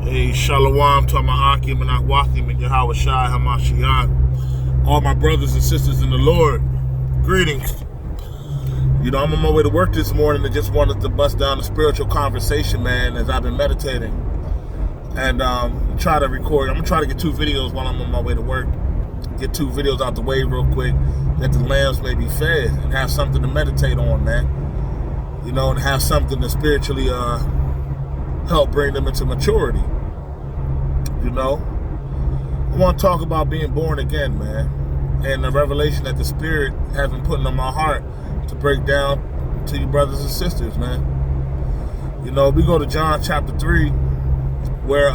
Hey, Shalom to my Akim and Akwathim and Yahweh Shai Hamashiach. All my brothers and sisters in the Lord, greetings. I'm on my way to work this morning and just wanted to bust down a spiritual conversation, man, as I've been meditating. And try to record. I'm going to try to get 2 videos while I'm on my way to work. Get 2 videos out the way real quick, that the lambs may be fed and have something to meditate on, man. And have something to spiritually help bring them into maturity. I want to talk about being born again, man, and the revelation that the Spirit has been putting on my heart to break down to you brothers and sisters, man. We go to John chapter 3, where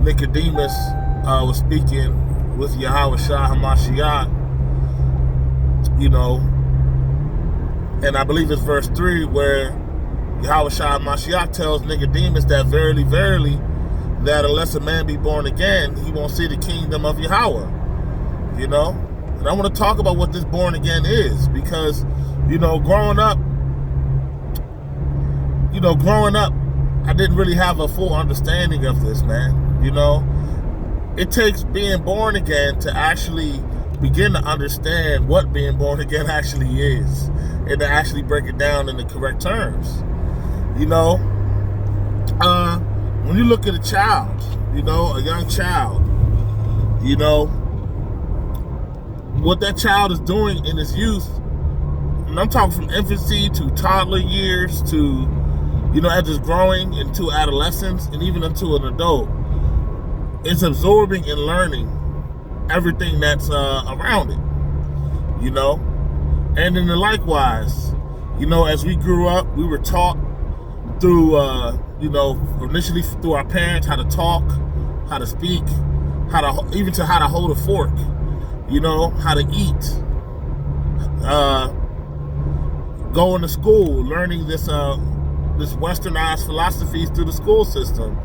Nicodemus was speaking with Yahweh Shai Hamashiach, and I believe it's verse 3 where Yahweh Shai Hamashiach tells Nicodemus that verily, verily, that unless a man be born again, he won't see the kingdom of Yahweh. And I want to talk about what this born again is, because, growing up, I didn't really have a full understanding of this, man. It takes being born again to actually begin to understand what being born again actually is, and to actually break it down in the correct terms. When you look at a child, a young child, what that child is doing in his youth, and I'm talking from infancy to toddler years to, as it's growing into adolescence and even into an adult, it's absorbing and learning everything that's around it, And then likewise, as we grew up, we were taught through, initially through our parents, how to talk, how to speak, how to hold a fork, how to eat, going to school, learning this westernized philosophies through the school system,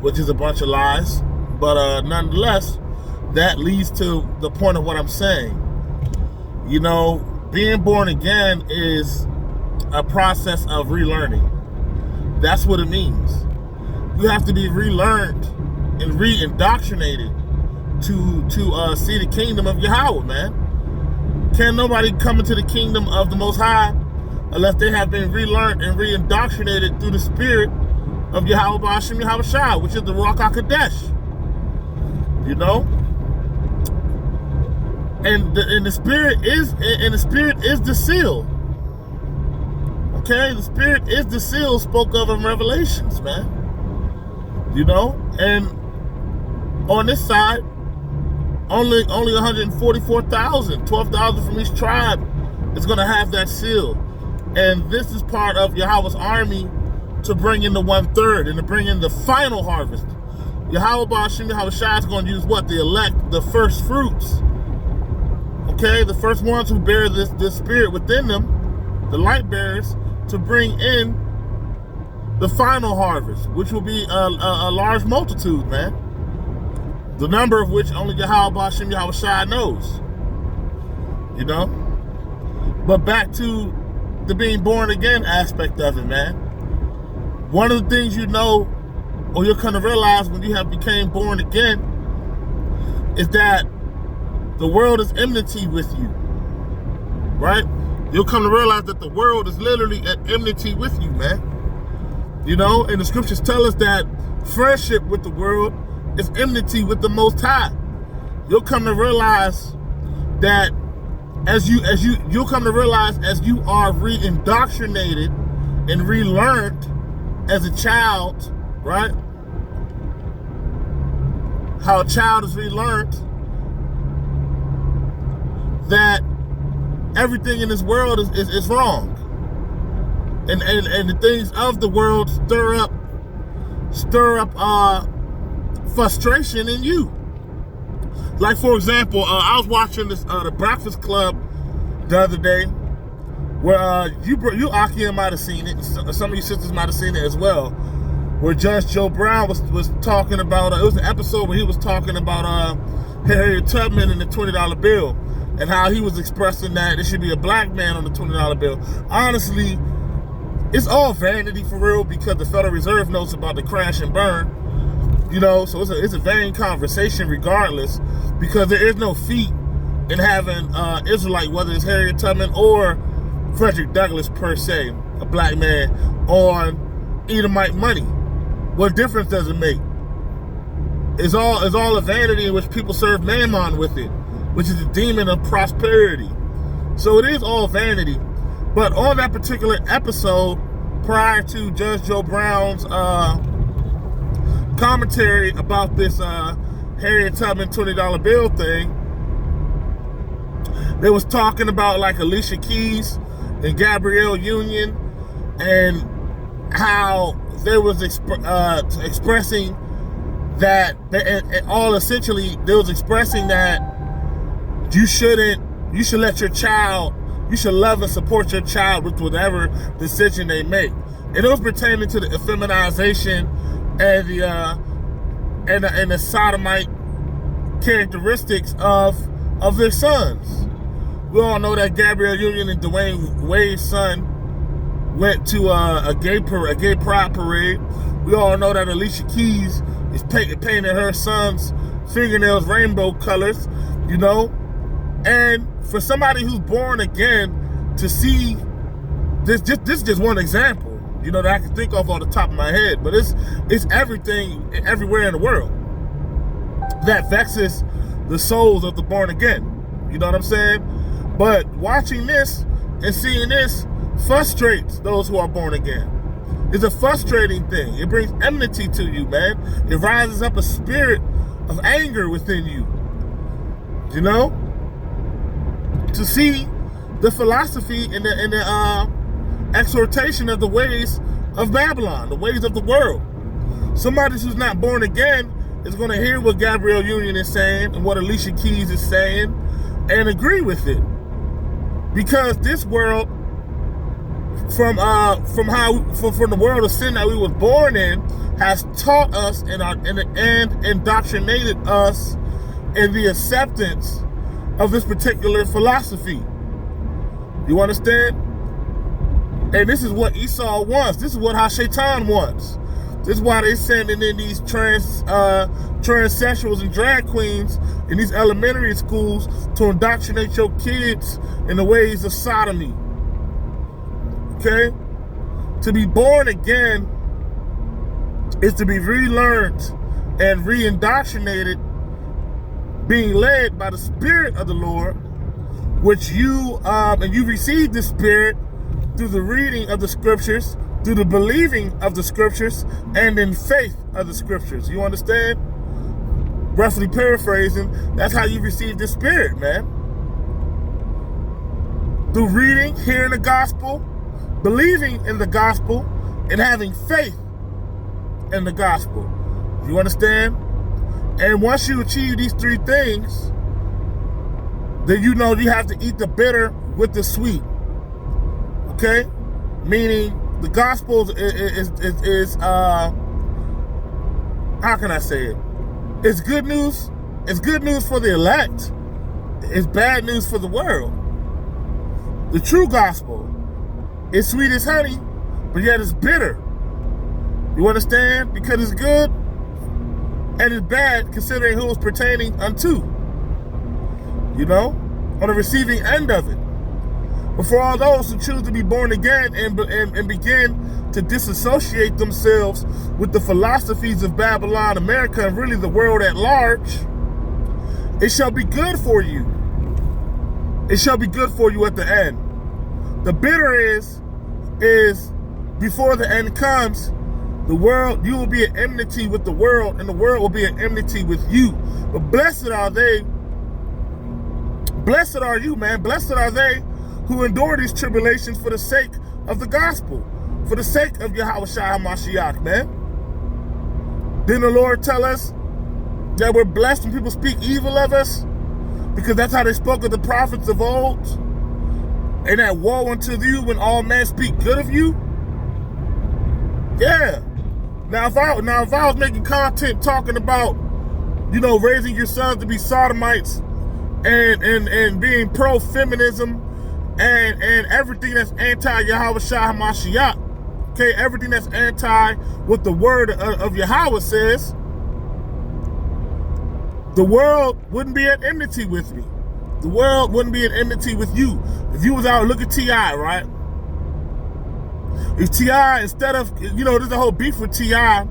which is a bunch of lies, but nonetheless, that leads to the point of what I'm saying. Being born again is a process of relearning. That's what it means. You have to be relearned and re-indoctrinated to see the kingdom of Yahweh, man. Can't nobody come into the kingdom of the Most High unless they have been relearned and re-indoctrinated through the Spirit of Yahweh Ba'ashem Yahweh Shai, which is the Ruach HaKodesh. And the Spirit is the seal. Okay, the Spirit is the seal spoke of in Revelations, man. And on this side, only 144,000, 12,000 from each tribe is going to have that seal. And this is part of Yahweh's army to bring in the 1/3 and to bring in the final harvest. Yahweh Ba'ashem Yahweh Shai is going to use what? The elect, the first fruits. Okay, the first ones who bear this Spirit within them, the light bearers, to bring in the final harvest, which will be a large multitude, man. The number of which only Yahweh Ba'ashem Yahweh Shai knows. But back to the being born again aspect of it, man. One of the things or you'll come to realize when you have became born again, is that the world is enmity with you, right? You'll come to realize that the world is literally at enmity with you, man. And the scriptures tell us that friendship with the world is enmity with the Most High. You'll come to realize that you'll come to realize as you are re-indoctrinated and relearned as a child, right? How a child is relearned that everything in this world is wrong. And the things of the world stir up frustration in you. Like, for example, I was watching the Breakfast Club the other day, where you Akia might have seen it, some of you sisters might have seen it as well, where Judge Joe Brown was talking about, it was an episode where he was talking about Harriet Tubman and the $20 bill, and how he was expressing that it should be a black man on the $20 bill. Honestly, it's all vanity for real, because the Federal Reserve knows about the crash and burn. So it's a vain conversation regardless, because there is no feat in having Israelite, whether it's Harriet Tubman or Frederick Douglass per se, a black man, on Edomite money. What difference does it make? It's all a vanity in which people serve mammon with it, which is the demon of prosperity. So it is all vanity. But on that particular episode, prior to Judge Joe Brown's commentary about this Harriet Tubman $20 bill thing, they was talking about like Alicia Keys and Gabrielle Union, and how they was expressing that, and all essentially they was expressing that you should let your child, you should love and support your child with whatever decision they make. And it was pertaining to the effeminization and the sodomite characteristics of their sons. We all know that Gabrielle Union and Dwayne Wade's son went to a gay pride parade. We all know that Alicia Keys is painting her son's fingernails rainbow colors, And for somebody who's born again to see this is just one example, that I can think of off the top of my head, but it's everything, everywhere in the world that vexes the souls of the born again. You know what I'm saying? But watching this and seeing this frustrates those who are born again. It's a frustrating thing. It brings enmity to you, man. It rises up a spirit of anger within you. To see the philosophy and the exhortation of the ways of Babylon, the ways of the world. Somebody who's not born again is going to hear what Gabrielle Union is saying and what Alicia Keys is saying and agree with it. Because this world, from the world of sin that we was born in, has taught us and indoctrinated us in the acceptance of this particular philosophy. You understand? And this is what Esau wants. This is what Shaitan wants. This is why they're sending in these transsexuals and drag queens in these elementary schools to indoctrinate your kids in the ways of sodomy. Okay? To be born again is to be relearned and re-indoctrinated, being led by the Spirit of the Lord, which you receive the Spirit through the reading of the Scriptures, through the believing of the Scriptures, and in faith of the Scriptures. You understand? Roughly paraphrasing, that's how you receive the Spirit, man. Through reading, hearing the gospel, believing in the gospel, and having faith in the gospel. You understand? And once you achieve these three things, then you have to eat the bitter with the sweet. Okay? Meaning the gospel is how can I say it? It's good news. It's good news for the elect. It's bad news for the world. The true gospel is sweet as honey, but yet it's bitter. You understand? Because it's good and it's bad considering who it's pertaining unto. On the receiving end of it. But for all those who choose to be born again and begin to disassociate themselves with the philosophies of Babylon, America, and really the world at large, it shall be good for you. It shall be good for you at the end. The bitter is before the end comes, the world, you will be at enmity with the world, and the world will be at enmity with you. But blessed are you, man. Blessed are they who endure these tribulations for the sake of the gospel, for the sake of Yahawashi HaMashiach, man. Didn't the Lord tell us that we're blessed when people speak evil of us? Because that's how they spoke of the prophets of old. And that woe unto you when all men speak good of you? Yeah. Now if I was making content talking about, raising your sons to be sodomites and being pro-feminism and everything that's anti-Yahawashi HaMashiach, okay, everything that's anti what the word of Yahweh says, the world wouldn't be at enmity with me. The world wouldn't be at enmity with you. If you was out, look at T.I., right? If T.I., instead of, there's a whole beef with T.I.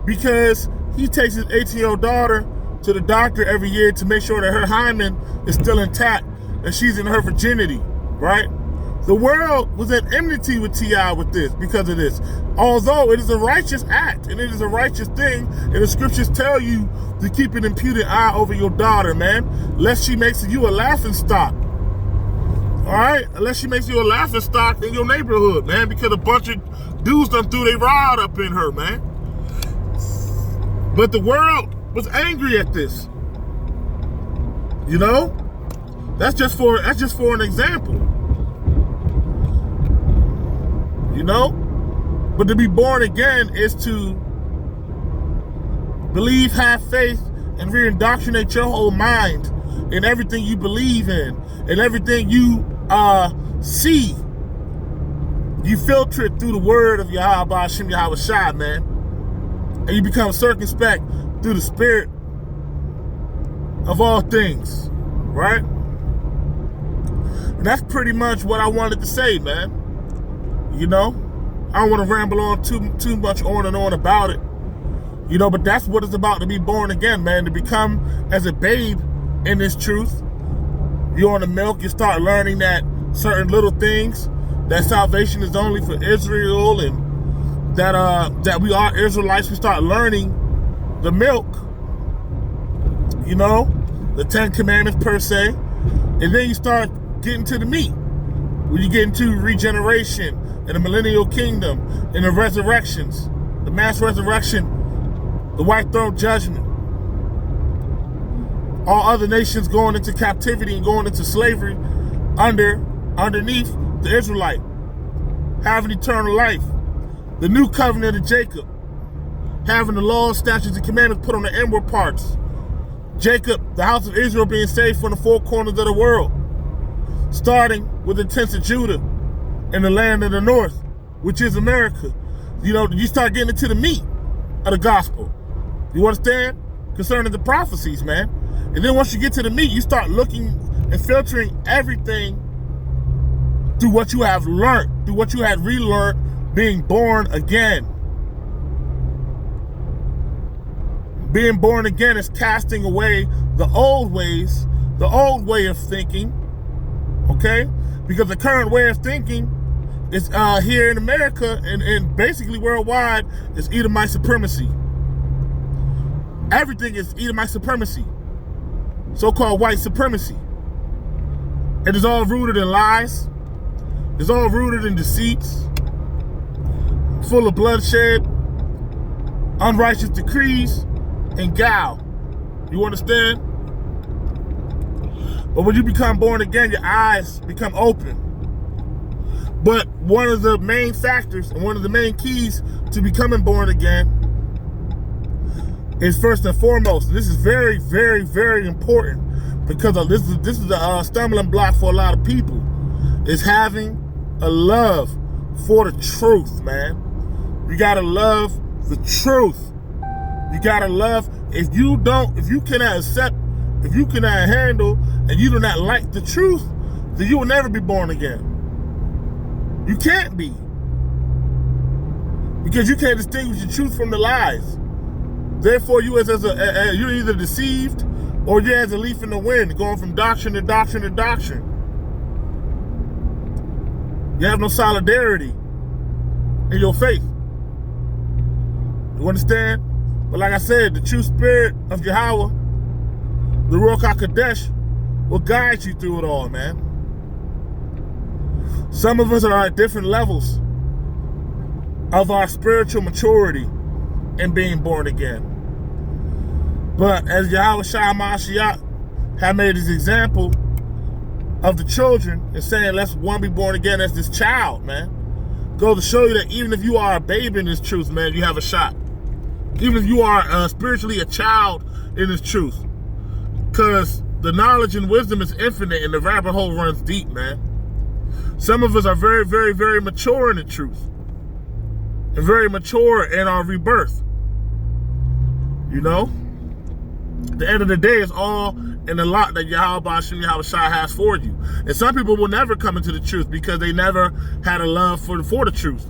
because he takes his 18-year-old daughter to the doctor every year to make sure that her hymen is still intact and she's in her virginity, right? The world was at enmity with T.I. with this, because of this. Although it is a righteous act and it is a righteous thing, and the scriptures tell you to keep an imputed eye over your daughter, man, lest she makes you a laughing stock. All right? Unless she makes you a laughing stock in your neighborhood, man, because a bunch of dudes done threw their rod up in her, man. But the world was angry at this. That's just for an example. But to be born again is to believe, have faith, and re-indoctrinate your whole mind in everything you believe in, and everything you see. You filter it through the word of Yahweh Hashem Yahweh Shai, man. And you become circumspect through the spirit of all things, right? And that's pretty much what I wanted to say, man. I don't want to ramble on too much on and on about it. But that's what it's about to be born again, man. To become as a babe in this truth. You're on the milk, you start learning that certain little things, that salvation is only for Israel, and that we are Israelites. We start learning the milk, the 10 Commandments per se. And then you start getting to the meat. When you get into regeneration and the millennial kingdom and the resurrections, the mass resurrection, the white throne judgment, all other nations going into captivity and going into slavery underneath the Israelite, having eternal life, the new covenant of Jacob, having the laws, statutes, and commandments put on the inward parts, Jacob, the house of Israel, being saved from the four corners of the world, starting with the tents of Judah in the land of the north, which is America. You start getting into the meat of the gospel. You understand? Concerning the prophecies, man. And then once you get to the meat, you start looking and filtering everything through what you have learned, through what you had relearned, being born again. Being born again is casting away the old ways, the old way of thinking, okay? Because the current way of thinking is here in America and basically worldwide is Edomite supremacy. Everything is Edomite supremacy, so-called white supremacy. It is all rooted in lies. It's all rooted in deceits, full of bloodshed, unrighteous decrees, and gal. You understand? But when you become born again, your eyes become open. But one of the main factors and one of the main keys to becoming born again is, first and foremost, this is very, very, very important, because this is a stumbling block for a lot of people, is having a love for the truth, man. You gotta love the truth. You gotta love, if you cannot accept, if you cannot handle, and you do not like the truth, then you will never be born again. You can't be. Because you can't distinguish the truth from the lies. Therefore, you're either deceived or you're as a leaf in the wind, going from doctrine to doctrine to doctrine. You have no solidarity in your faith. You understand? But like I said, the true spirit of Yahweh, the Ruach HaKodesh, will guide you through it all, man. Some of us are at different levels of our spiritual maturity in being born again. But as Yahweh Shai Mashiach had made his example of the children and saying, let's one be born again as this child, man. Go to show you that even if you are a baby in this truth, man, you have a shot. Even if you are spiritually a child in this truth. Because the knowledge and wisdom is infinite and the rabbit hole runs deep, man. Some of us are very, very, very mature in the truth. and very mature in our rebirth. You know? At the end of the day, it's all in the lot that Yahweh Hashem Yahushua has for you. And some people will never come into the truth because they never had a love for the truth.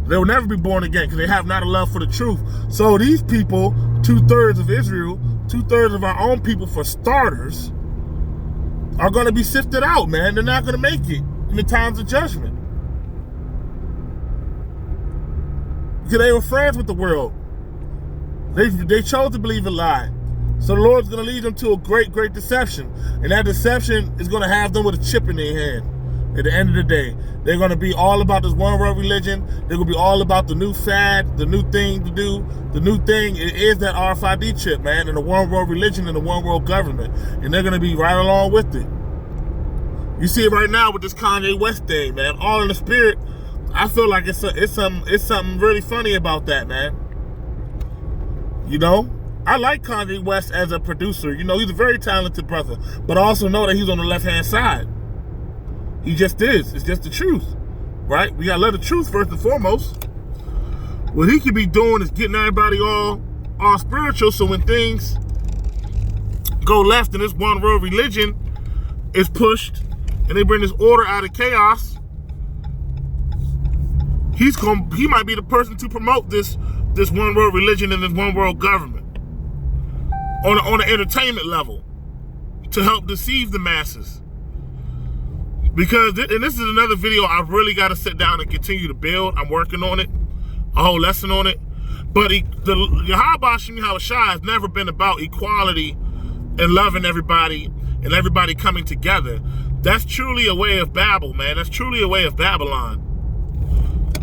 They will never be born again because they have not a love for the truth. So these people, 2/3 of Israel, 2/3 of our own people for starters, are going to be sifted out, man. They're not going to make it in the times of judgment. Because they were friends with the world. They chose to believe a lie. So the Lord's going to lead them to a great, great deception. And that deception is going to have them with a chip in their hand. At the end of the day, they're going to be all about this one world religion. They're going to be all about the new fad, the new thing to do. The new thing is that RFID chip, man, and the one world religion and the one world government. And they're going to be right along with it. You see it right now with this Kanye West thing, man. All in the spirit. I feel like it's something really funny about that, man. You know? I like Kanye West as a producer. You know, he's a very talented brother. But I also know that he's on the left-hand side. He just is. It's just the truth, right? We gotta love the truth first and foremost. What he could be doing is getting everybody all spiritual, so when things go left and this one world religion is pushed and they bring this order out of chaos, he might be the person to promote this one world religion and this one world government on an entertainment level to help deceive the masses. Because, and this is another video I really got to sit down and continue to build. I'm working on it, a whole lesson on it. But the Yahweh Hashem Yahushua has never been about equality and loving everybody and everybody coming together. That's truly a way of Babel, man. That's truly a way of Babylon.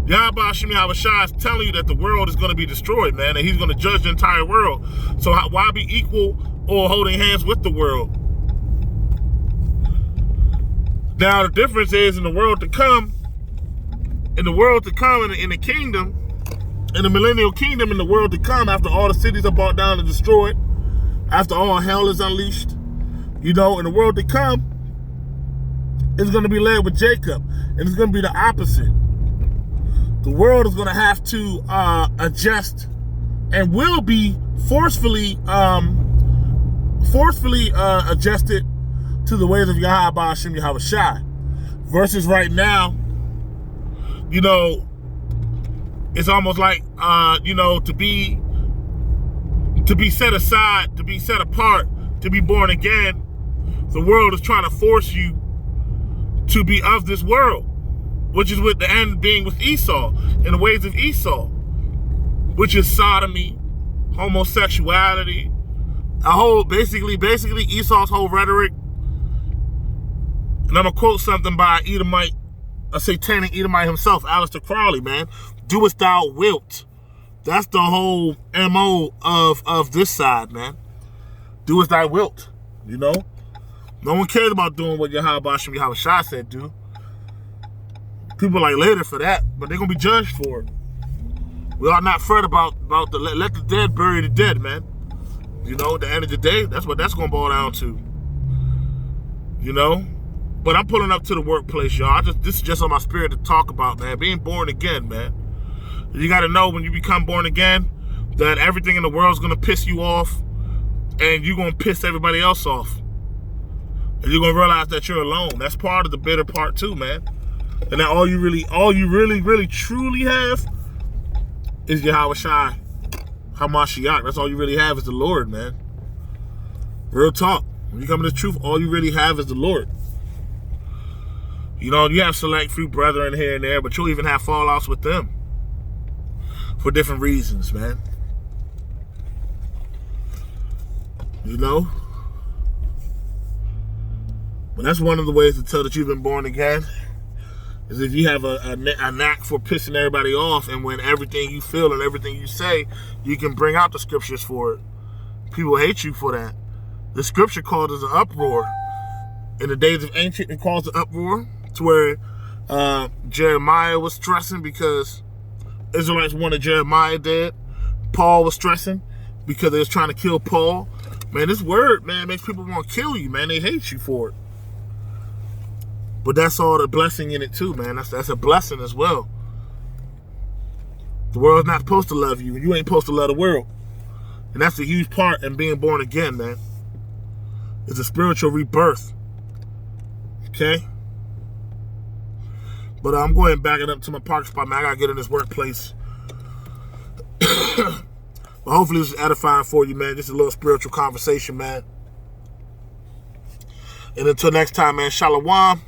Yahweh Hashem Yahushua is telling you that the world is going to be destroyed, man, and he's going to judge the entire world. So why be equal or holding hands with the world? Now, the difference is in the world to come, in the kingdom, in the millennial kingdom, in the world to come, after all the cities are brought down and destroyed, after all hell is unleashed, you know, in the world to come, it's going to be led with Jacob, and it's going to be the opposite. The world is going to have to adjust and will be forcefully adjusted to the ways of Yahweh Hashem Yahushua. Versus right now, you know, it's almost like, you know, to be set aside, to be set apart, to be born again, the world is trying to force you to be of this world, which is with the end being with Esau, in the ways of Esau, which is sodomy, homosexuality, basically Esau's whole rhetoric. And I'm going to quote something by Edomite, a satanic Edomite himself, Aleister Crowley, man. Do as thou wilt. That's the whole MO of this side, man. Do as thou wilt, you know? No one cares about doing what Yahweh Hashem Yahushua said do. People like later for that, but they're going to be judged for it. We ought not fret about let the dead bury the dead, man. You know, at the end of the day, that's what that's going to boil down to. You know? But I'm pulling up to the workplace, y'all. This is just on my spirit to talk about, man. Being born again, man. You got to know when you become born again that everything in the world is going to piss you off, and you're going to piss everybody else off. And you're going to realize that you're alone. That's part of the bitter part too, man. And that all you really, truly have is Yahweh Shai Hamashiach. That's all you really have is the Lord, man. Real talk. When you come to the truth, all you really have is the Lord. You know, you have select few brethren here and there, but you'll even have fallouts with them for different reasons, man. You know? But that's one of the ways to tell that you've been born again, is if you have a knack for pissing everybody off, and when everything you feel and everything you say, you can bring out the scriptures for it. People hate you for that. The scripture called it an uproar. In the days of ancient, it calls it uproar, to where Jeremiah was stressing because Israelites wanted Jeremiah dead. Paul was stressing because they was trying to kill Paul. Man, this word, man, makes people want to kill you, man. They hate you for it. But that's all the blessing in it too, man. That's a blessing as well. The world's not supposed to love you, and you ain't supposed to love the world. And that's a huge part in being born again, man. It's a spiritual rebirth. Okay? But I'm going and back it up to my parking spot, man. I gotta get in this workplace. But hopefully this is edifying for you, man. Just a little spiritual conversation, man. And until next time, man, shalom.